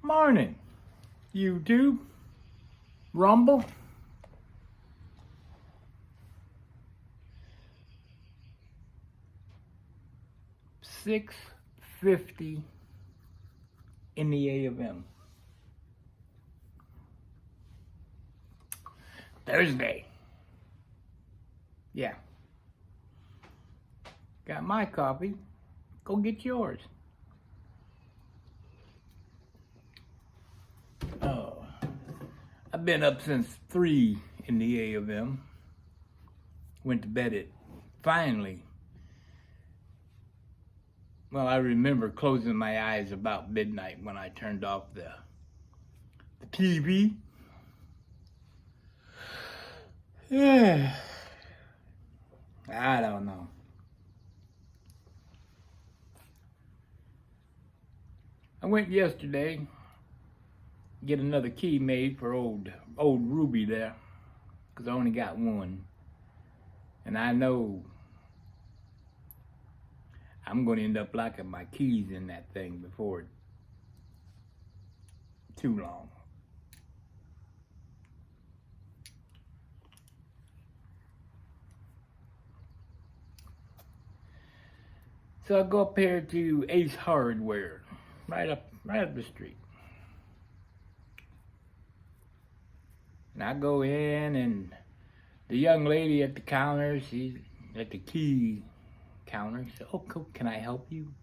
Morning, YouTube, Rumble. $6:50 in the AM. Thursday. Yeah. Got my coffee. Go get yours. Oh, I've been up since 3 in the AM. Went to bed at finally. Well, I remember closing my eyes about midnight when I turned off the TV. Yeah. I don't know. I went yesterday get another key made for old Ruby there, because I only got one, and I know I'm going to end up locking my keys in that thing before too long. So I go up here to Ace Hardware, right up the street. And I go in, and the young lady at the counter, she's at the key counter. She said, "Oh, can I help you?"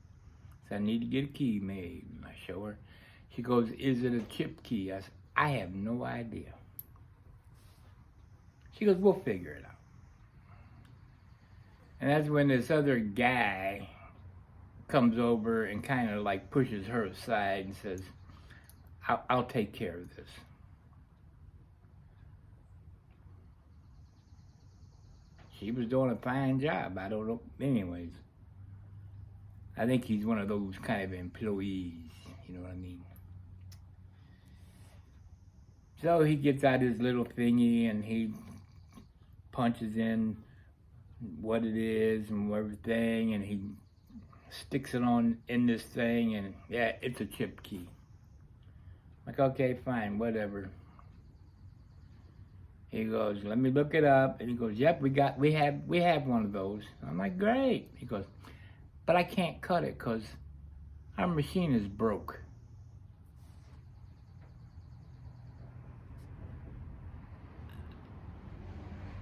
I said, "I need to get a key made." And I show her. She goes, "Is it a chip key?" I said, "I have no idea." She goes, "We'll figure it out." And that's when this other guy comes over and kind of like pushes her aside and says, I'll take care of this. She was doing a fine job. I don't know. Anyways, I think he's one of those kind of employees. You know what I mean? So he gets out his little thingy and he punches in what it is and everything, and he sticks it on in this thing, and yeah, it's a chip key. Like, okay, fine, whatever. He goes, "Let me look it up." And he goes, "Yep, we have one of those." I'm like, "Great." He goes, "But I can't cut it because our machine is broke."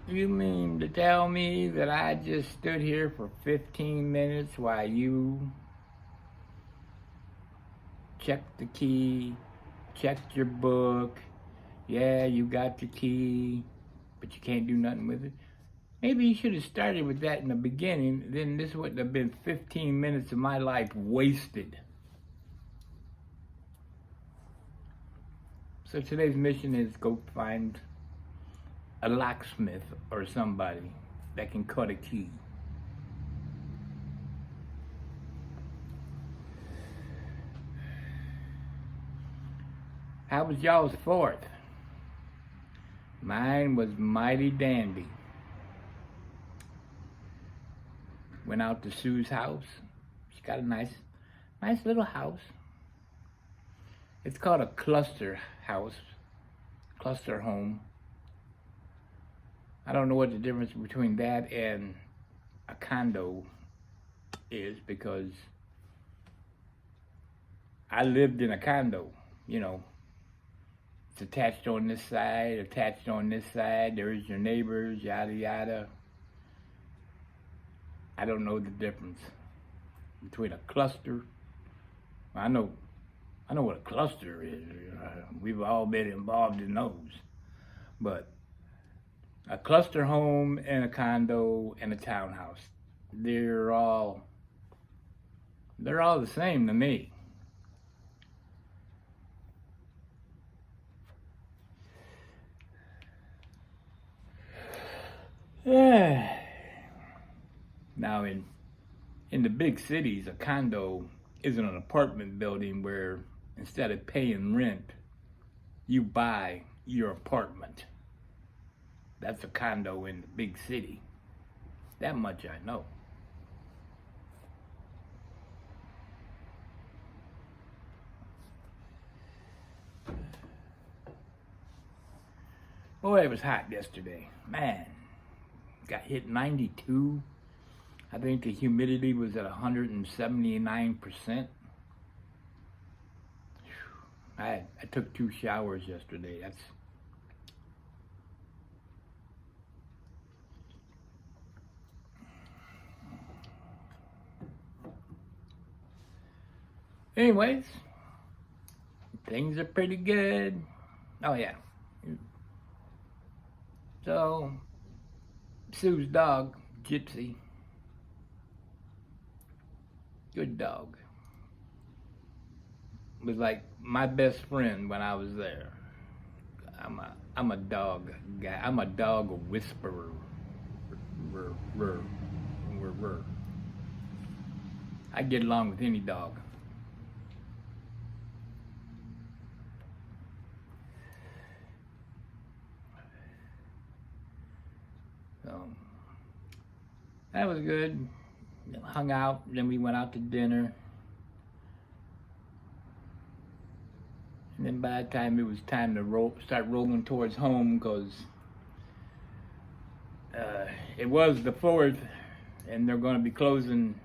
You mean to tell me that I just stood here for 15 minutes while you checked the key, checked your book, yeah, you got your key, but you can't do nothing with it? Maybe you should have started with that in the beginning, then this wouldn't have been 15 minutes of my life wasted. So today's mission is go find a locksmith or somebody that can cut a key. How was y'all's 4th? Mine was mighty dandy. Went out to Sue's house. She got a nice little house. It's called a cluster house, cluster home. I don't know what the difference between that and a condo is, because I lived in a condo, you know. It's attached on this side, attached on this side. There's your neighbors, yada, yada. I don't know the difference between a cluster. I know what a cluster is. We've all been involved in those. But a cluster home and a condo and a townhouse, they're all the same to me. Yeah. Now in the big cities, a condo isn't an apartment building where instead of paying rent, you buy your apartment. That's a condo in the big city. That much I know. Boy, it was hot yesterday. Man, got hit 92. I think the humidity was at 179%. I took 2 showers yesterday. Anyways, things are pretty good. Oh yeah. So, Sue's dog, Gypsy, good dog, was like my best friend when I was there. I'm a dog guy. I'm a dog whisperer. Rr, rr, rr, rr. I get along with any dog. So that was good. Hung out, then we went out to dinner. And then by the time it was time to start rolling towards home, because it was the 4th, and they're going to be closing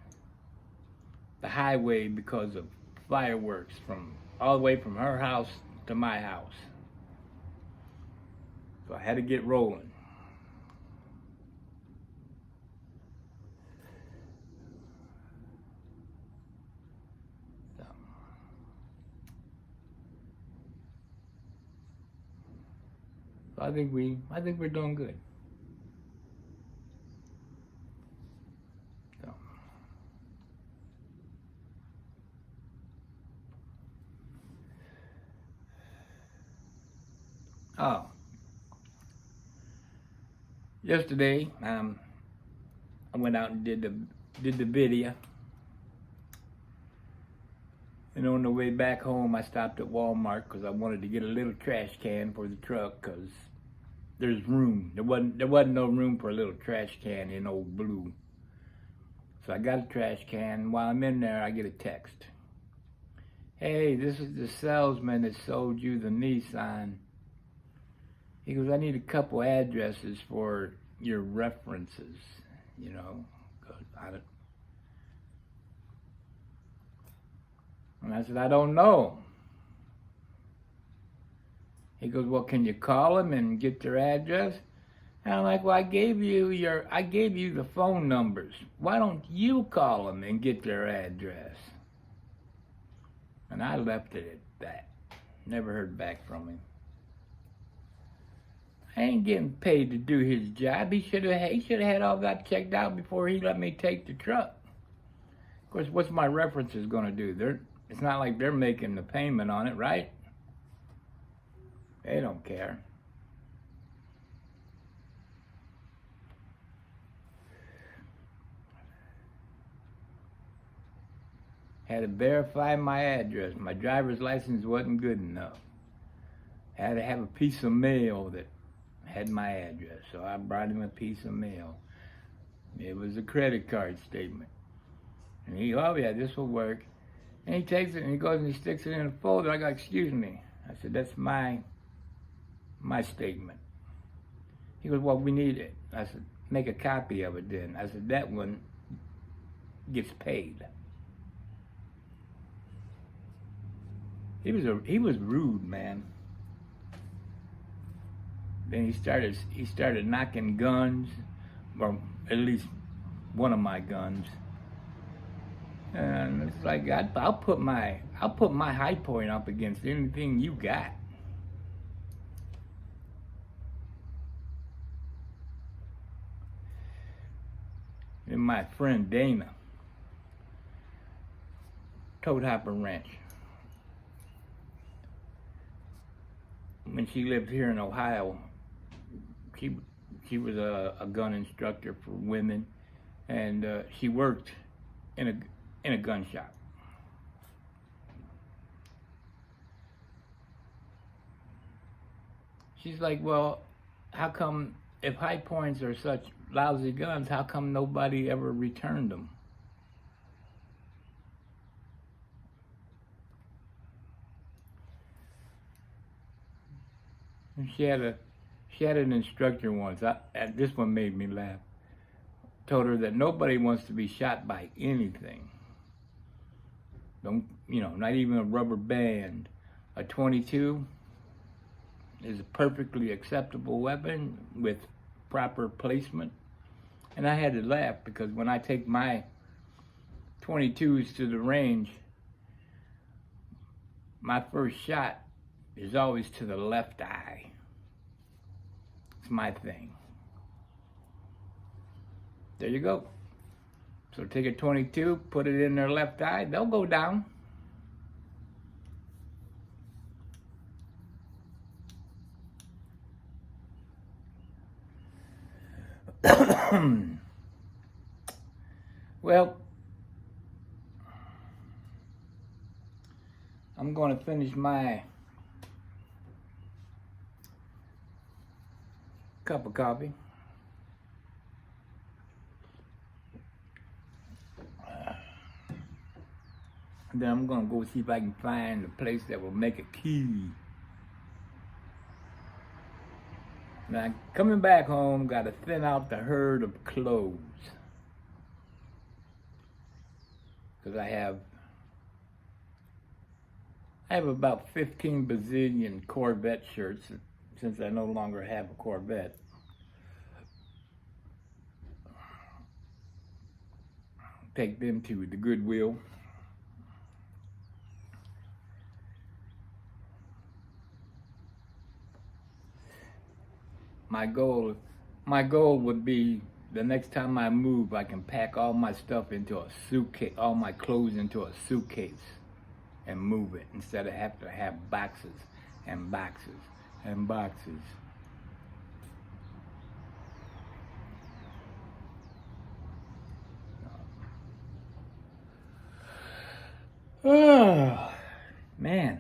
the highway because of fireworks from all the way from her house to my house. So I had to get rolling. So I think we're doing good. So. Oh. Yesterday, I went out and did the video. And on the way back home, I stopped at Walmart because I wanted to get a little trash can for the truck because there's room. There wasn't no room for a little trash can in Old Blue. So I got a trash can. While I'm in there, I get a text. Hey, this is the salesman that sold you the Nissan. He goes, I need a couple addresses for your references, you know. And I said, I don't know. He goes, well, can you call them and get their address? And I'm like, well, I gave you the phone numbers. Why don't you call them and get their address? And I left it at that. Never heard back from him. I ain't getting paid to do his job. He should have had all that checked out before he let me take the truck. Of course, what's my references going to do? It's not like they're making the payment on it, right? They don't care. Had to verify my address. My driver's license wasn't good enough. Had to have a piece of mail that had my address. So I brought him a piece of mail. It was a credit card statement. And he, oh yeah, this will work. And he takes it and he goes and he sticks it in a folder. I go, excuse me. I said, that's my statement. He goes, well, we need it. I said, make a copy of it then. I said, that one gets paid. He was rude, man. Then he started knocking guns, or at least one of my guns. And it's like I'll put my high point up against anything you got. And my friend Dana, Toad Hopper Ranch. When she lived here in Ohio, she was a gun instructor for women, and she worked in a gun shop. She's like, well, how come if high points are such lousy guns, how come nobody ever returned them? And she She had an instructor once. This one made me laugh. Told her that nobody wants to be shot by anything. Don't, not even a rubber band. A 22 is a perfectly acceptable weapon with proper placement. And I had to laugh because when I take my 22s to the range, my first shot is always to the left eye. It's my thing. There you go. So take a 22, put it in their left eye, they'll go down. Well, I'm going to finish my cup of coffee. And then I'm going to go see if I can find a place that will make a key. Now, coming back home, got to thin out the herd of clothes. Because I have about 15 bazillion Corvette shirts since I no longer have a Corvette. Take them to the Goodwill. My goal would be the next time I move, I can pack all my stuff into a suitcase, all my clothes into a suitcase and move it instead of having to have boxes and boxes and boxes. Oh, man.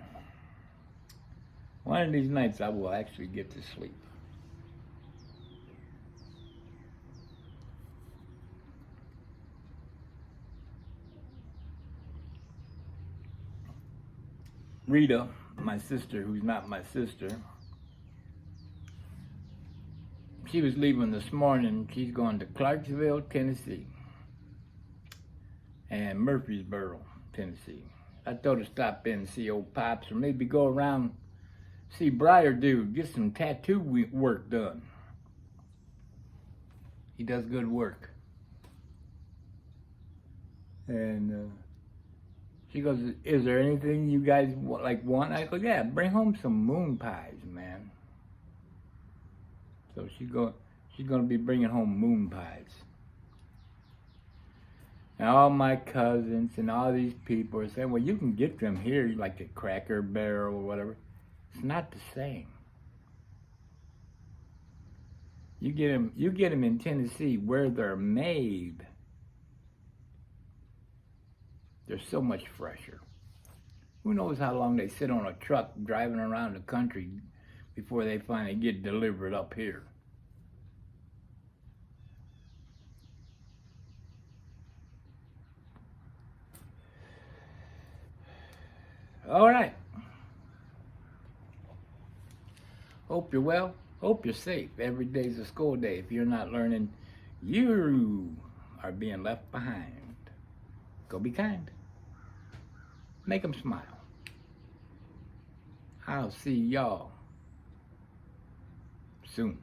One of these nights I will actually get to sleep. Rita, my sister, who's not my sister, she was leaving this morning. She's going to Clarksville, Tennessee, and Murfreesboro, Tennessee. I told her to stop in and see old Pops, or maybe go around, see Briar Dude, get some tattoo work done. He does good work. And she goes, "Is there anything you guys want?" I go, "Yeah, bring home some moon pies, man." So she's going to be bringing home moon pies. And all my cousins and all these people are saying, "Well, you can get them here, like at Cracker Barrel or whatever." It's not the same. You get them in Tennessee where they're made. They're so much fresher. Who knows how long they sit on a truck driving around the country before they finally get delivered up here. All right. Hope you're well. Hope you're safe. Every day's a school day. If you're not learning, you are being left behind. Go be kind. Make them smile. I'll see y'all soon.